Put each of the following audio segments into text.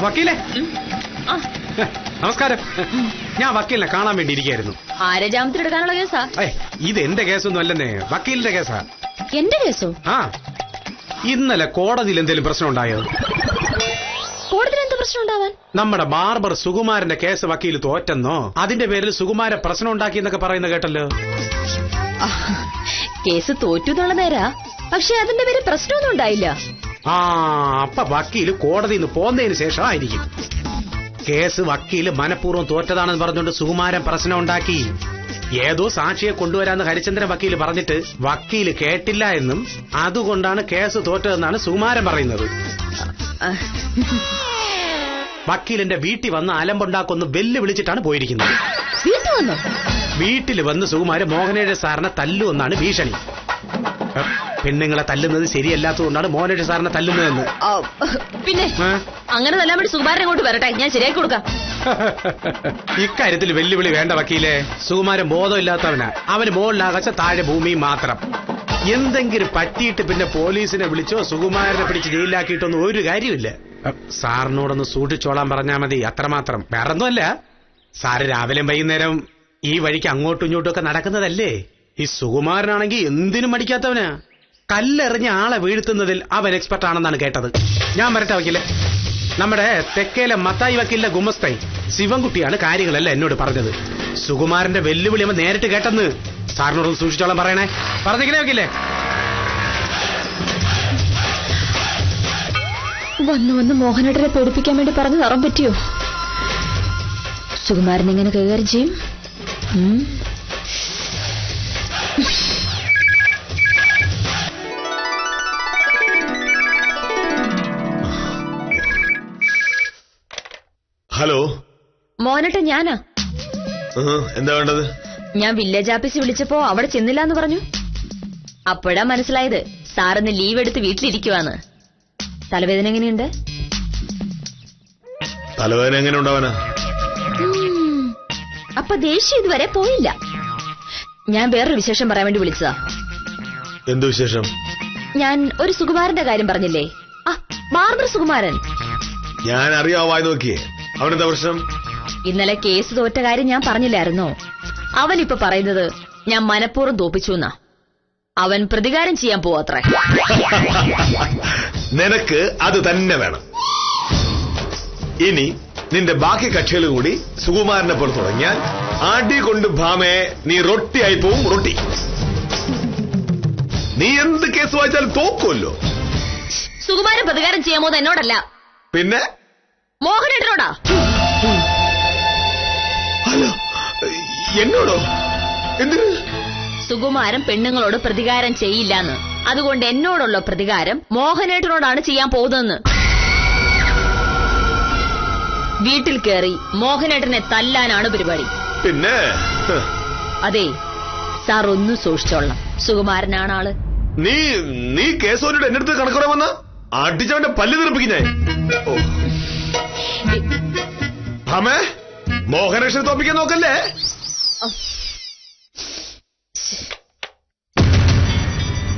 വക്കീലെ, നമസ്കാരം. ഞാൻ വക്കീലിനെ കാണാൻ വേണ്ടി ഇരിക്കായിരുന്നു. ആരെ ജാമ്യത്തിലെടുക്കാനുള്ള കേസാ? ഇത് എന്റെ കേസൊന്നും അല്ലെന്നേ, വക്കീലിന്റെ കേസാ. എന്റെ കേസോ? ഇന്നലെ കോടതിയിൽ എന്തെങ്കിലും പ്രശ്നം ഉണ്ടായോ? കോടതിയിൽ എന്ത് പ്രശ്നം ഉണ്ടാവാൻ? നമ്മുടെ ബാർബർ സുകുമാരന്റെ കേസ് വക്കീൽ തോറ്റെന്നോ, അതിന്റെ പേരിൽ സുകുമാരൻ പ്രശ്നം ഉണ്ടാക്കി എന്നൊക്കെ പറയുന്നത് കേട്ടല്ലോ. കേസ് തോറ്റു എന്നുള്ള നേരാ, പക്ഷെ അതിന്റെ പേര് പ്രശ്നമൊന്നും ഉണ്ടായില്ല. അപ്പൊ വക്കീല് കോടതിയിൽ നിന്ന് പോന്നതിന് ശേഷമായിരിക്കും. കേസ് വക്കീല് മനഃപൂർവ്വം തോറ്റതാണെന്ന് പറഞ്ഞുകൊണ്ട് സുകുമാരൻ പ്രശ്നം ഉണ്ടാക്കി. ഏതോ സാക്ഷിയെ കൊണ്ടുവരാന്ന് ഹരിചന്ദ്രൻ വക്കീല് പറഞ്ഞിട്ട് വക്കീല് കേട്ടില്ല എന്നും അതുകൊണ്ടാണ് കേസ് തോറ്റതെന്നാണ് സുകുമാരൻ പറയുന്നത്. വക്കീലിന്റെ വീട്ടിൽ വന്ന് അലമ്പുണ്ടാക്കൊന്ന് വെല്ലുവിളിച്ചിട്ടാണ് പോയിരിക്കുന്നത്. വീട്ടിൽ വന്ന് സുകുമാരൻ മോഹനേഷ സാറിനെ തല്ലുമെന്നാണ് ഭീഷണി. പെണ്ണുങ്ങളെ തല്ലുന്നത് ശരിയല്ലാത്തതുകൊണ്ടാണ് മോഹനേഷ സാറിനെ തല്ലുന്നതെന്ന്. പിന്നെ അങ്ങനെ തല്ലാൻ വേണ്ടി സുകുമാരൻ അങ്ങോട്ട് വരട്ടെ, ഞാൻ ശരിയാക്കി കൊടുക്കാം. ഇക്കാര്യത്തിൽ വെല്ലുവിളി വേണ്ട വക്കീലെ. സുകുമാരൻ ബോധമില്ലാത്തവനാ. അവന് മുകളിലാകാശ താഴെ ഭൂമിയും മാത്രം. എന്തെങ്കിലും പറ്റിയിട്ട് പിന്നെ പോലീസിനെ വിളിച്ചോ സുകുമാരനെ പിടിച്ച് ജയിലിലാക്കിയിട്ടൊന്നും ഒരു കാര്യമില്ല. സാറിനോടൊന്ന് സൂക്ഷിച്ചോളാൻ പറഞ്ഞാൽ മതി, അത്രമാത്രം. വേറൊന്നുമല്ല, സാറ് രാവിലെയും വൈകുന്നേരം ഈ വഴിക്ക് അങ്ങോട്ടും ഇങ്ങോട്ടും ഒക്കെ നടക്കുന്നതല്ലേ. ഈ സുകുമാരനാണെങ്കിൽ എന്തിനും മടിക്കാത്തവനാ. കല്ലെറിഞ്ഞ ആളെ വീഴ്ത്തുന്നതിൽ അവൻ എക്സ്പെർട്ട് ആണെന്നാണ് കേട്ടത്. ഞാൻ വരട്ടെ വക്കീലെ. നമ്മുടെ തെക്കേലെ മത്തായി വക്കീലിന്റെ ഗുമസ്തൈ ശിവൻകുട്ടിയാണ് കാര്യങ്ങളെല്ലാം എന്നോട് പറഞ്ഞത്. സുകുമാരന്റെ വെല്ലുവിളി അവൻ നേരിട്ട് കേട്ടെന്ന്. സാറിനോടൊന്ന് സൂക്ഷിച്ചോളാൻ പറയണേ. പറഞ്ഞില്ലേ വക്കീലെ? വന്ന് മോഹനേട്ടനെ പേടിപ്പിക്കാൻ വേണ്ടി പറഞ്ഞു തറാൻ പറ്റിയോ? സുകുമാരൻ ഇങ്ങനെ കൈകാര്യം ചെയ്യും. ഹലോ മോഹനേട്ടൻ, ഞാനാ. എന്താ വേണ്ടത്? ഞാൻ വില്ലേജ് ഓഫീസിൽ വിളിച്ചപ്പോ അവിടെ ചെന്നില്ല എന്ന് പറഞ്ഞു. അപ്പോഴാ മനസ്സിലായത് സാറിന്ന് ലീവ് എടുത്ത് വീട്ടിലിരിക്കുവാന്ന്. തലവേദന എങ്ങനെയുണ്ട്? തലവേദന എങ്ങനെ ഉണ്ടാവാനാ? അപ്പൊ ദേഷ്യം ഇതുവരെ പോയില്ല. ഞാൻ വേറൊരു വിശേഷം പറയാൻ വേണ്ടി വിളിച്ചതാ. എന്ത് വിശേഷം? ഞാൻ ഒരു സുകുമാരന്റെ കാര്യം പറഞ്ഞില്ലേ, ബാർബർ സുകുമാരൻ. ഞാൻ അറിയാവായി നോക്കിയേ. അവനെന്താ പ്രശ്നം? ഇന്നലെ കേസ് തോറ്റ കാര്യം ഞാൻ പറഞ്ഞില്ലായിരുന്നോ? അവനിപ്പോ പറയുന്നത് ഞാൻ മനഃപൂർവ്വം തോപ്പിച്ചു എന്നാ. അവൻ പ്രതികാരം ചെയ്യാൻ പോവാത്രേ. നിനക്ക് അത് തന്നെ വേണം. ഇനി നിന്റെ ബാക്കി കക്ഷികളും കൂടി സുകുമാരനെ പോലെ തുടങ്ങിയാൽ ആടി കൊണ്ട് ഭാമയെ നീ റൊട്ടിയായി പോവും. റൊട്ടി. നീ എന്ത് കേസ് വായിച്ചാലും തോക്കുമല്ലോ. സുകുമാരൻ പ്രതികാരം ചെയ്യാൻ പോകുന്നത് എന്നോടല്ല, പിന്നെ മോഹനേട്ടനോടാ. അല്ല, എന്നോടോ? എന്തിന്? സുകുമാരൻ പെണ്ണുങ്ങളോട് പ്രതികാരം ചെയ്യില്ലാന്ന്. അതുകൊണ്ട് എന്നോടുള്ള പ്രതികാരം മോഹനേട്ടനോടാണ് ചെയ്യാൻ പോകുന്നതെന്ന്. വീട്ടിൽ കയറി മോഹനേട്ടനെ തല്ലാനാണ് പരിപാടി. പിന്നെ അതെ, സാർ ഒന്ന് സൂക്ഷിച്ചോളണം. സുകുമാരനാണ് ആള്. നീ കേസോനോട് എന്റെ അടുത്ത് കണക്കുറ വന്ന അടിച്ചവന്റെ പല്ല് തെറിപ്പിക്കുന്നേ. ഭാമേ, മോഹനേഷനെ തോപ്പിക്കാൻ നോക്കല്ലേ.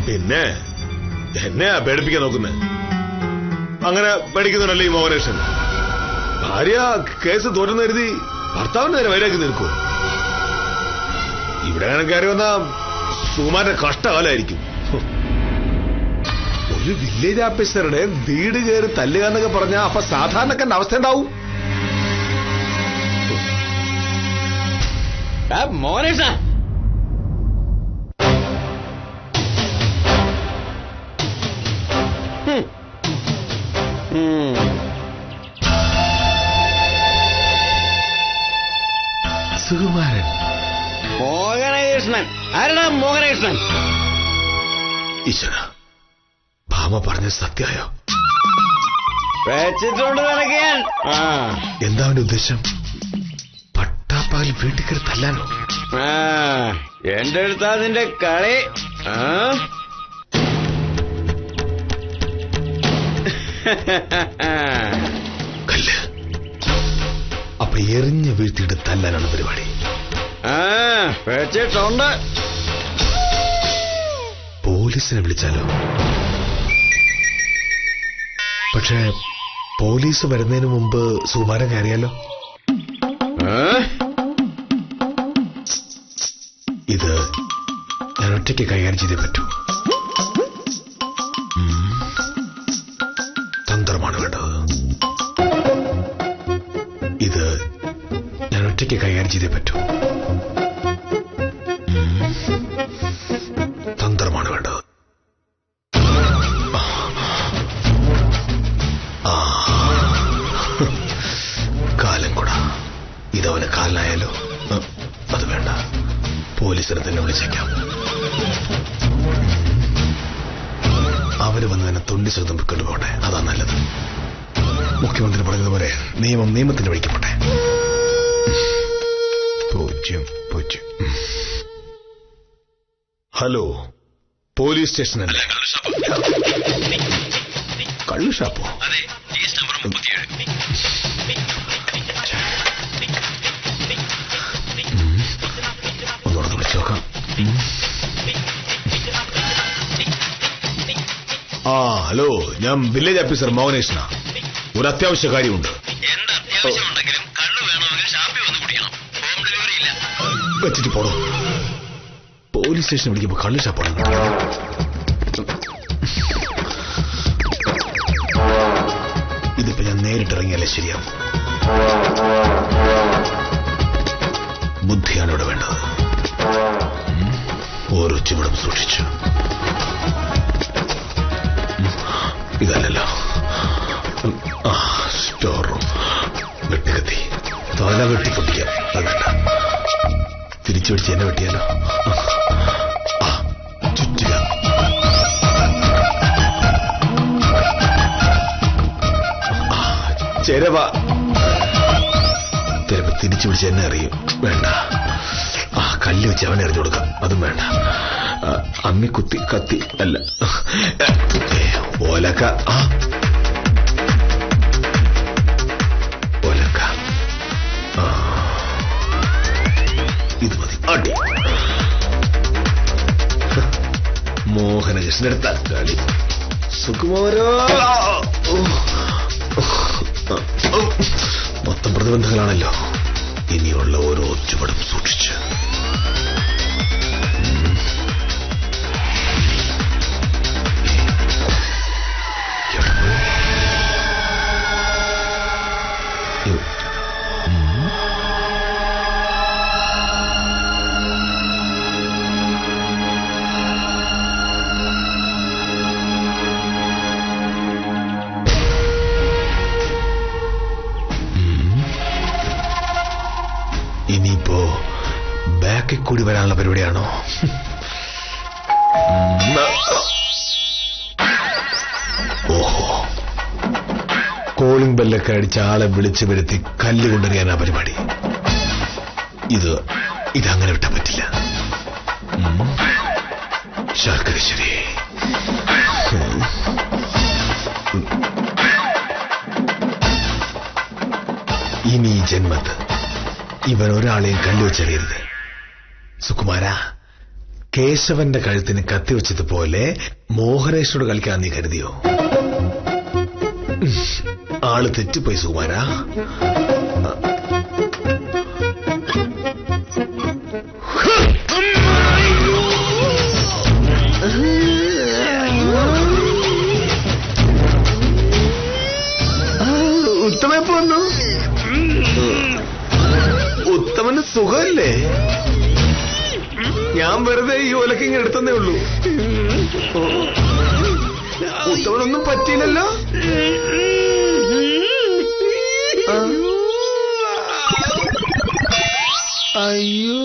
പിന്നെ എന്നെയാ പേടിപ്പിക്കാൻ നോക്കുന്നേ. അങ്ങനെ പേടിക്കുന്നുണ്ടല്ലേ ഈ മോഹനേഷൻ? ഭാര്യ കേസ് തോറ്റുന്ന കരുതി ഭർത്താവിന്റെ നേരെ വൈരാക്കി നിൽക്കൂ. ഇവിടെ അങ്ങനെ കയറി വന്ന സുകുമാരന്റെ കഷ്ടകാലമായിരിക്കും. ഒരു വില്ലേജ് ഓഫീസറുടെ വീട് കയറി തല്ലുക എന്നൊക്കെ പറഞ്ഞാൽ അപ്പൊ സാധാരണക്കാരന്റെ അവസ്ഥ ഉണ്ടാവും. മോഹനേഷ, സുകുമാരൻ. മോഹനകൃഷ്ണൻ. ആരാ മോഹനകൃഷ്ണൻ? ഈശ്വര, ഭാമ പറഞ്ഞത് സത്യായോ? വെച്ചിട്ടുണ്ട് നടക്കാൻ. എന്താ അവന്റെ ഉദ്ദേശം? പട്ടാപ്പാൽ വീട്ടിൽ കയറി തല്ലാനോ? എന്റെ അടുത്താ അതിന്റെ കളി. കല്ല്. അപ്പൊ എറിഞ്ഞ് വീഴ്ത്തിയിട്ട് തല്ലാനാണ് പരിപാടി. വെച്ചിട്ടുണ്ട്. പോലീസിനെ വിളിച്ചാലോ? പക്ഷേ പോലീസ് വരുന്നതിന് മുമ്പ് സുകുമാരൻ കയറിയാലോ? ഇത് ഞാൻ ഒറ്റയ്ക്ക് കൈകാര്യം ചെയ്തേ പറ്റൂ. തന്ത്രമാണ് വേണ്ടത്. ഇത് ഞാൻ ഒറ്റയ്ക്ക് കൈകാര്യം ചെയ്തേ പറ്റൂ. തന്ത്രമാണ് വേണ്ടത്. കാലം കൂടാ. ഇതവന് കാലനായാലോ? അത് വേണ്ട, പോലീസിനെ തന്നെ വിളിച്ചേക്കാം. അവര് വന്ന് തന്നെ തൊണ്ടി ശ്രദ്ധം കൊണ്ടുപോട്ടെ, അതാ നല്ലത്. മുഖ്യമന്ത്രി പറഞ്ഞതുപോലെ നിയമം നിയമത്തിന്റെ വഴിക്ക് പോട്ടെ. 0-0. ഹലോ, പോലീസ് സ്റ്റേഷനല്ലേ? കള്ളു ഷാപ്പോ? ഒന്നുകൂടെ വിളിച്ചു നോക്കാം. ഹലോ, ഞാൻ വില്ലേജ് ഓഫീസർ മോഹനേഷനാ. ഒരു അത്യാവശ്യ കാര്യമുണ്ട്. വെച്ചിട്ട് പോടോ. പോലീസ് സ്റ്റേഷൻ വിളിക്കുമ്പോ കള്ളു ഷാപ്പാണ്. ഇതിപ്പോ ഞാൻ നേരിട്ടിറങ്ങിയാലേ ശരിയാവും. ബുദ്ധിയാണ് ഇവിടെ വേണ്ടത്. ഓരോ ചുവടും സൂക്ഷിച്ചു. ഇതല്ലല്ലോ സ്റ്റോർ റൂം. വെട്ടുകത്തി തല വെട്ടിപ്പൊട്ടിക്കാം. അതല്ല, തിരിച്ചു പിടിച്ച് എന്നെ വെട്ടിയാലോ? ചുറ്റുക. ചെരവ. ചിലപ്പോ തിരിച്ചു പിടിച്ച് എന്നെ അറിയും. വേണ്ട, കല്ല് വെച്ച് അവനെ എറിഞ്ഞു കൊടുക്കാം. അതും വേണ്ട. അമ്മിക്കുത്തി കത്തി അല്ല, ഓലക്ക. ഓലക്ക. ഇത് മതി. അടി. മോഹനകൃഷ്ണൻ കളി. സുകുമാരോ. മൊത്തം പ്രതിബന്ധങ്ങളാണല്ലോ. ഇനിയുള്ള ഓരോ ചുവടും സൂക്ഷിച്ച്. ഇനിയിപ്പോ ബാക്കിൽ കൂടി വരാനുള്ള പരിപാടിയാണോ? ഓഹോ, കോളിംഗ് ബെല്ലൊക്കെ അടിച്ച് ആളെ വിളിച്ചു വരുത്തി കല്ല് കൊണ്ടെറിയാനാ പരിപാടി. ഇതങ്ങനെ വിട്ടാൻ പറ്റില്ല. ശർക്കരശ്ശേരി. ഇനി ഈ ജന്മത്ത് ഇവൻ ഒരാളെയും കല്ലുവെച്ചറിയരുത്. സുകുമാര, കേശവന്റെ കഴുത്തിന് കത്തിവെച്ചതുപോലെ മോഹനേശ്വരോട് കളിക്കാൻ നീ കരുതിയോ? ആള് തെറ്റിപ്പോയി സുകുമാര. ഉത്തമപ്പോ വന്നു. ഉത്തമന് സുഖമല്ലേ? ഞാൻ വെറുതെ ഈ ഓലക്കിങ് എടുത്തന്നേ ഉള്ളൂ. ഉത്തമനൊന്നും പറ്റിയില്ലല്ലോ. അയ്യോ,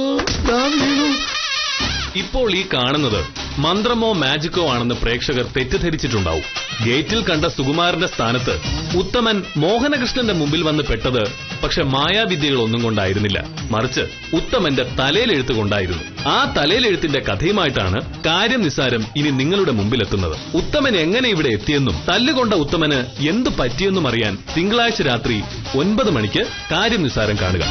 ഇപ്പോൾ ഈ കാണുന്നത് മന്ത്രമോ മാജിക്കോ ആണെന്ന് പ്രേക്ഷകർ തെറ്റിദ്ധരിച്ചിട്ടുണ്ടാവും. ഗേറ്റിൽ കണ്ട സുകുമാരന്റെ സ്ഥാനത്ത് ഉത്തമൻ മോഹനകൃഷ്ണന്റെ മുമ്പിൽ വന്ന് പെട്ടത് പക്ഷെ മായാവിദ്യകളൊന്നും കൊണ്ടായിരുന്നില്ല, മറിച്ച് ഉത്തമന്റെ തലയിലെഴുത്ത് കൊണ്ടായിരുന്നു. ആ തലയിലെഴുത്തിന്റെ കഥയുമായിട്ടാണ് കാര്യം നിസ്സാരം ഇനി നിങ്ങളുടെ മുമ്പിലെത്തുന്നത്. ഉത്തമൻ എങ്ങനെ ഇവിടെ എത്തിയെന്നും തല്ലുകൊണ്ട ഉത്തമന് എന്തു പറ്റിയെന്നും അറിയാൻ തിങ്കളാഴ്ച രാത്രി 9 മണിക്ക് കാര്യം നിസ്സാരം കാണുക.